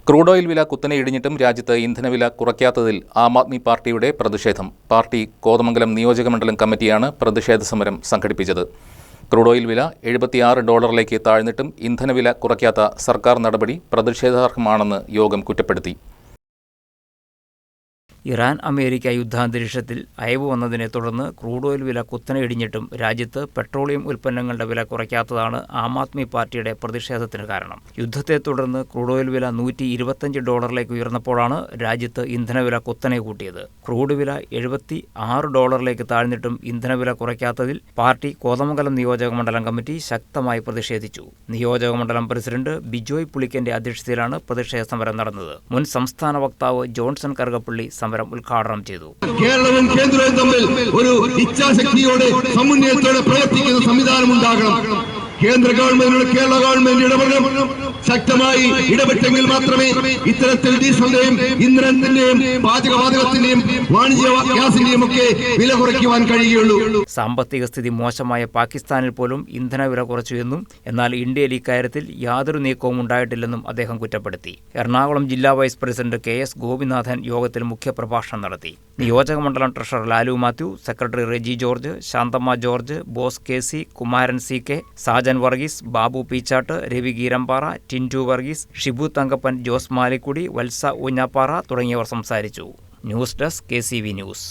Crude oil വില കുത്തനെ ഇടിഞ്ഞിട്ടും രാജ്യത്ത് ഇന്ധനവില കുറയ്ക്കാത്തതിൽ ആം ആദ്മി പാർട്ടിയുടെ പ്രതിഷേധം. പാർട്ടി കോതമംഗലം നിയോജകമണ്ഡലം കമ്മിറ്റിയാണ് പ്രതിഷേധ സമരം സംഘടിപ്പിച്ചത്. ക്രൂഡ് ഓയിൽ വില $76 താഴ്ന്നിട്ടും ഇന്ധനവില കുറയ്ക്കാത്ത സർക്കാർ നടപടി പ്രതിഷേധാർഹമാണെന്ന് യോഗം കുറ്റപ്പെടുത്തി. ഇറാൻ അമേരിക്ക യുദ്ധാന്തരീക്ഷത്തിൽ അയവ് വന്നതിനെ തുടർന്ന് ക്രൂഡ് ഓയിൽ വില കുത്തനെ ഇടിഞ്ഞിട്ടും രാജ്യത്ത് പെട്രോളിയം ഉൽപ്പന്നങ്ങളുടെ വില കുറയ്ക്കാത്തതാണ് ആം ആദ്മി പാർട്ടിയുടെ പ്രതിഷേധത്തിന് കാരണം. യുദ്ധത്തെ തുടർന്ന് ക്രൂഡ് ഓയിൽ വില $125 ഉയർന്നപ്പോഴാണ് രാജ്യത്ത് ഇന്ധനവില കുത്തനെ കൂട്ടിയത്. ക്രൂഡ് വില $76 താഴ്ന്നിട്ടും ഇന്ധനവില കുറയ്ക്കാത്തതിൽ പാർട്ടി കോതമംഗലം നിയോജകമണ്ഡലം കമ്മിറ്റി ശക്തമായി പ്രതിഷേധിച്ചു. നിയോജകമണ്ഡലം പ്രസിഡന്റ് ബിജോയ് പുളിക്കന്റെ അധ്യക്ഷതയിലാണ് പ്രതിഷേധ സമരം നടന്നത്. മുൻ സംസ്ഥാന വക്താവ് ജോൺസൺ കറുകപ്പള്ളി സമരം ഉദ്ഘാടനം ചെയ്തു. കേരളവും കേന്ദ്രവും തമ്മിൽ ഒരു ഇച്ഛാശക്തിയോടെ സമന്വയത്തോടെ പ്രവർത്തിക്കുന്ന സംവിധാനം ഉണ്ടാകണം. കേന്ദ്ര ഗവൺമെന്റിനോട് കേരള ഗവൺമെന്റ് ഇടപെടണം. ശക്തമായി ഇടപെട്ടെങ്കിൽ മാത്രമേ ഇത്തരത്തിൽ ഡീസലിന്റെയും ഇന്ധനത്തിന്റെയും പാചകവാതകത്തിന്റെയും വാണിജ്യ ഗ്യാസിന്റെയും ഒക്കെ വില കുറയ്ക്കുവാൻ കഴിയുള്ളൂ. സാമ്പത്തിക സ്ഥിതി മോശമായ പാകിസ്ഥാനിൽ പോലും ഇന്ധനവില കുറച്ചു എന്നും എന്നാൽ ഇന്ത്യയിൽ ഇക്കാര്യത്തിൽ യാതൊരു നീക്കവും ഉണ്ടായിട്ടില്ലെന്നും അദ്ദേഹം കുറ്റപ്പെടുത്തി. എറണാകുളം ജില്ലാ വൈസ് പ്രസിഡന്റ് KS ഗോപിനാഥൻ യോഗത്തിൽ മുഖ്യപ്രഭാഷണം നടത്തി. നിയോജകമണ്ഡലം treasurer Lalu Mathew, secretary Reji George, Shanthamma George, Bose KC, Kumaran CK, Sajan Varghese, Babu Peechatt, Ravi Geerampara, Tintu Varghese, Shibu Thankappan, Jose Malikkudi, Valsa Oonjappara തുടങ്ങിയവർ സംസാരിച്ചു. News desk KCV news.